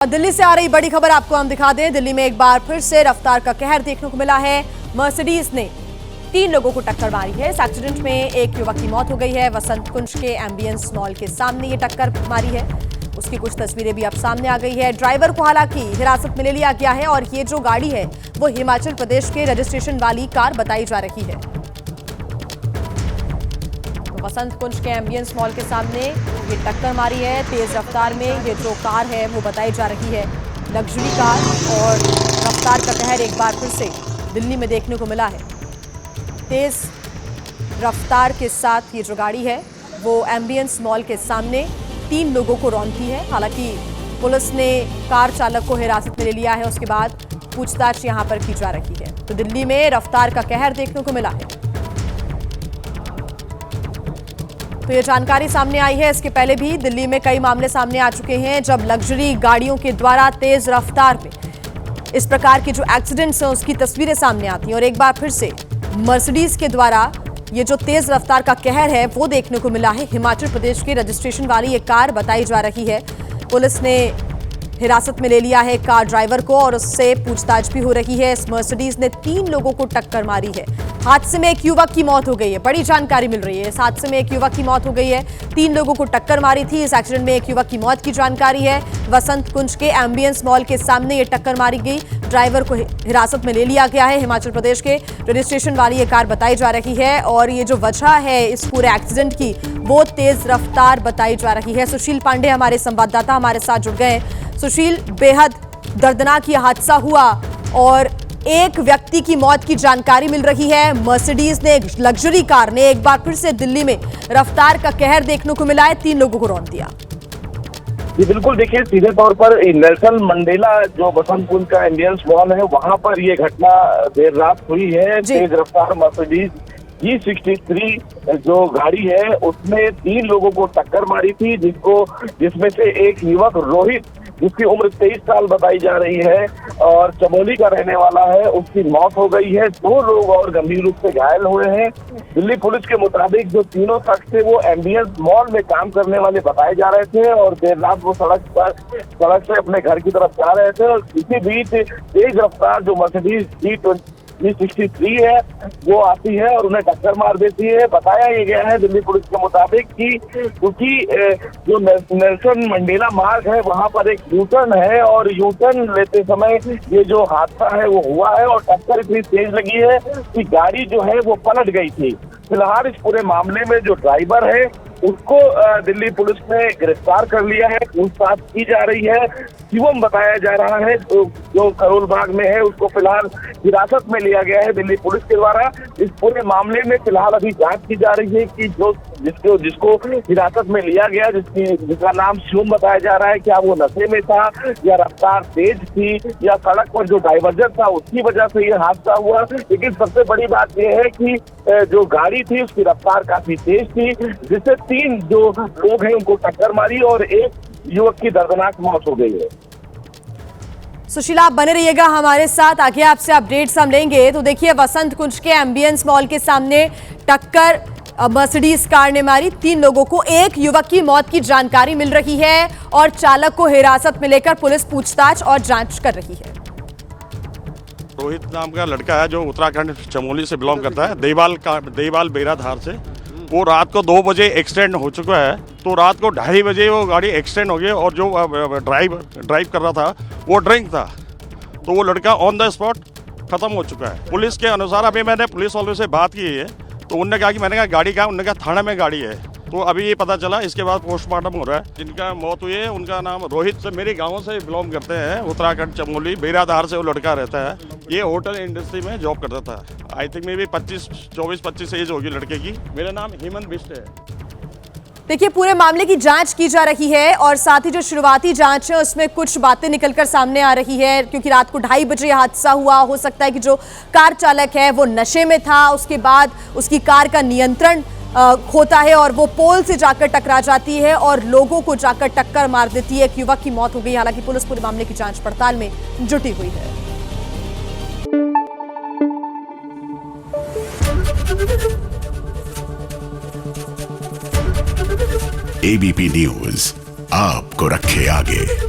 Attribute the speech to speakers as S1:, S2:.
S1: दिल्ली से आ रही बड़ी खबर आपको हम दिखा दें। दिल्ली में एक बार फिर से रफ्तार का कहर देखने को मिला है। मर्सिडीज ने 3 लोगों को टक्कर मारी है। इस एक्सीडेंट में एक युवक की मौत हो गई है। वसंत कुंज के एम्बियंस मॉल के सामने ये टक्कर मारी है। उसकी कुछ तस्वीरें भी अब सामने आ गई है। ड्राइवर को हालांकि हिरासत में ले लिया गया है और ये जो गाड़ी है वो हिमाचल प्रदेश के रजिस्ट्रेशन वाली कार बताई जा रही है। वसंत कुंज के एम्बियंस मॉल के सामने ये टक्कर मारी है तेज रफ्तार में। ये जो कार है वो बताई जा रही है लग्जरी कार, और रफ्तार का कहर एक बार फिर से दिल्ली में देखने को मिला है। तेज रफ्तार के साथ ये जो गाड़ी है वो एम्बियंस मॉल के सामने 3 लोगों को रौंदती है। हालांकि पुलिस ने कार चालक को हिरासत में ले लिया है। उसके बाद पूछताछ यहां पर की जा रही है। तो दिल्ली में रफ्तार का कहर देखने को मिला है। तो ये जानकारी सामने आई है। इसके पहले भी दिल्ली में कई मामले सामने आ चुके हैं जब लग्जरी गाड़ियों के द्वारा तेज रफ्तार में इस प्रकार के जो एक्सीडेंट्स हैं उसकी तस्वीरें सामने आती हैं। और एक बार फिर से मर्सिडीज के द्वारा ये जो तेज रफ्तार का कहर है वो देखने को मिला है। हिमाचल प्रदेश के रजिस्ट्रेशन वाली ये कार बताई जा रही है। पुलिस ने हिरासत में ले लिया है कार ड्राइवर को और उससे पूछताछ भी हो रही है। इस मर्सिडीज ने 3 लोगों को टक्कर मारी है। हादसे में एक युवक की मौत हो गई है। बड़ी जानकारी मिल रही है। इस हादसे में एक युवक की मौत हो गई है। 3 लोगों को टक्कर मारी थी। इस एक्सीडेंट में एक युवक की मौत की जानकारी है। वसंत कुंज के एम्बियंस मॉल के सामने ये टक्कर मारी गई। ड्राइवर को हिरासत में ले लिया गया है। हिमाचल प्रदेश के रजिस्ट्रेशन वाली ये कार बताई जा रही है और ये जो वजह है इस पूरे एक्सीडेंट की वो तेज रफ्तार बताई जा रही है। सुशील पांडे हमारे संवाददाता हमारे साथ जुड़ गए। सुशील, बेहद दर्दनाक ये हादसा हुआ और एक व्यक्ति की मौत की जानकारी मिल रही है। मर्सिडीज ने, एक लग्जरी कार ने एक बार फिर से दिल्ली में रफ्तार का कहर देखने को मिला है। 3 लोगों को रौंद दिया।
S2: जी बिल्कुल, देखिए सीधे तौर पर नेल्सन मंडेला जो बसंत कुंज का एम्बियंस मॉल है वहां पर ये घटना देर रात हुई है। तेज रफ्तार मर्सिडीज G63 जो गाड़ी है उसने 3 लोगों को टक्कर मारी थी, जिसमें से एक युवक रोहित जिसकी उम्र 23 साल बताई जा रही है और चमोली का रहने वाला है, उसकी मौत हो गई है। 2 लोग और गंभीर रूप से घायल हुए हैं। दिल्ली पुलिस के मुताबिक जो तीनों शख्स थे वो एम्बियंस मॉल में काम करने वाले बताए जा रहे थे और देर रात वो सड़क से अपने घर की तरफ जा रहे थे और इसी बीच तेज रफ्तार जो मर्सिडीज G63 है वो आती है और उन्हें टक्कर मार देती है। बताया ये गया है दिल्ली पुलिस के मुताबिक कि क्योंकि जो नेल्सन मंडेला मार्ग है वहां पर एक यूटर्न है और यूटर्न लेते समय ये जो हादसा है वो हुआ है और टक्कर इतनी तेज लगी है कि गाड़ी जो है वो पलट गई थी। फिलहाल इस पूरे मामले में जो ड्राइवर है उसको दिल्ली पुलिस ने गिरफ्तार कर लिया है। पूछताछ की जा रही है। शिवम बताया जा रहा है जो करोल बाग में है, उसको फिलहाल हिरासत में लिया गया है दिल्ली पुलिस के द्वारा। इस पूरे मामले में फिलहाल अभी जांच की जा रही है कि जिसको हिरासत में लिया गया, जिसका नाम शिवम बताया जा रहा है, क्या वो नशे में था या रफ्तार तेज थी या सड़क पर जो डाइवर्जन था उसकी वजह से ये हादसा हुआ। लेकिन सबसे बड़ी बात यह है कि जो गाड़ी थी उसकी रफ्तार काफी तेज थी, जिससे 3 जो लोग हैं उनको टक्कर मारी और एक युवक की दर्दनाक मौत हो गई है।
S1: सुशीला, आप बने रहिएगा हमारे साथ, आगे आपसे अपडेट्स हम लेंगे। तो देखिए, वसंत कुंज के एम्बियंस मॉल के सामने टक्कर मर्सिडीज कार ने मारी। 3 लोगों को, एक युवक की मौत की जानकारी मिल रही है और चालक को हिरासत में लेकर पुलिस पूछताछ और जांच कर रही है।
S3: रोहित नाम का लड़का है जो उत्तराखंड चमोली से बिलोंग करता है, देवाल बेराधार से। वो रात को 2 बजे एक्सीडेंट हो चुका है। तो रात को 2:30 बजे वो गाड़ी एक्सीडेंट हो गई और जो ड्राइव कर रहा था वो ड्रिंक था। तो वो लड़का ऑन द स्पॉट खत्म हो चुका है। पुलिस के अनुसार अभी मैंने पुलिस वालों से बात की है तो उन्होंने कहा कि मैंने कहा गाड़ी कहाँ, उन्होंने कहा थाने में गाड़ी है। तो अभी ये पता चला, इसके बाद पोस्टमार्टम हो रहा है। जिनका मौत हुई है उनका नाम रोहित से, मेरे गाँव से बिलोंग करते हैं, उत्तराखंड चमोली बेराधार से वो लड़का रहता है। ये होटल इंडस्ट्री में जॉब करता था। आई थिंक मे भी 24-25 एज होगी लड़के की। मेरा नाम हेमंत बिष्ट है।
S1: देखिए, पूरे मामले की जांच की जा रही है और साथ ही जो शुरुआती जांच है उसमें कुछ बातें निकलकर सामने आ रही है, क्योंकि रात को 2:30 बजे हादसा हुआ। हो सकता है कि जो कार चालक है वो नशे में था, उसके बाद उसकी कार का नियंत्रण खोता है और वो पोल से जाकर टकरा जाती है और लोगों को जाकर टक्कर मार देती है। एक युवक की मौत हो गई। हालांकि पुलिस पूरे मामले की जांच पड़ताल में जुटी हुई है।
S4: ABP न्यूज आपको रखे आगे।